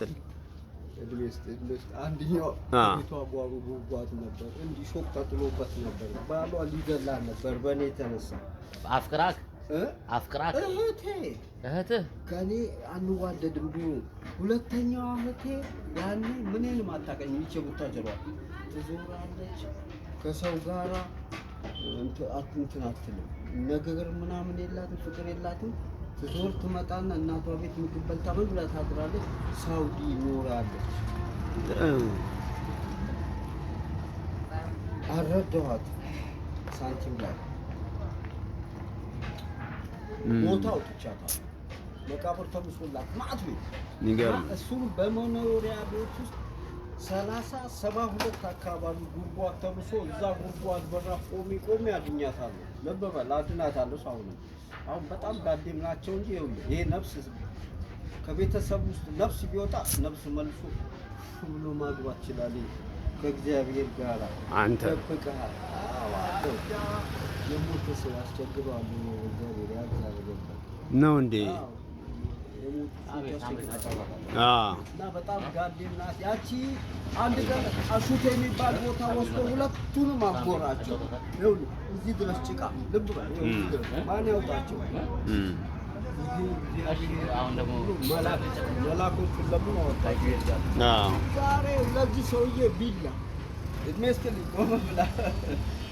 ቀጥል። እድሜስት አንደኛው ጓሩ ጉጓት ነበር እንዲህ ሾክ ተጥሎበት ነበር። ባሏ ሊገላት ነበር በእኔ የተነሳ። አፍቅራክ እህትህ ከኔ አንዋደድም ቢሆን ሁለተኛዋ እህቴ ያኔ ምንም አታውቀኝም። ይቼ ቡታጀሯ ትዞራለች ከሰው ጋራ እንትን አትልም። ነገር ምናምን የላትም፣ ፍቅር የላትም። ትዞር ትመጣና እናቷ ቤት ምግብ በልታ ምን ብላ ታድራለች። ሳውዲ ኖራለች። አልረዳኋት ሳንቲም ላይ ቦታ አውጥቻታለሁ። መቃብር ተምሶላት ማዕት ቤት እሱም በመኖሪያ ቤት ውስጥ 72 አካባቢ ጉድጓድ ተምሶ እዛ ጉድጓድ በራፍ ቆሜ አድኛታለሁ። ለበበል አድናታለሁ። አሁን በጣም ጋዴም ናቸው እንጂ ይሄ ነፍስ ከቤተሰብ ውስጥ ነፍስ ቢወጣ ነፍስ መልሶ ብሎ ማግባት ይችላል። ከእግዚአብሔር ጋር አንተ ተፈቀሃል። የሞተ ሰው ያስቸግረዋል። እግዚአብሔር ያዛረገበት ነው እንዴ? እና በጣም ጋዴም ናት ያቺ። አንድ ቀን አሹቴ የሚባል ቦታ ወስዶ ሁለቱንም አጎራቸው። ይኸውልህ እዚህ ድረስ ጭቃ ልብ በል ማን ያውጣቸው? አሁን ደግሞ መላኮቹን ለምን አወጣቸው? ዛሬ ለዚህ ሰውዬ ቢላ እድሜ እስክልኝ ቆመ ብላ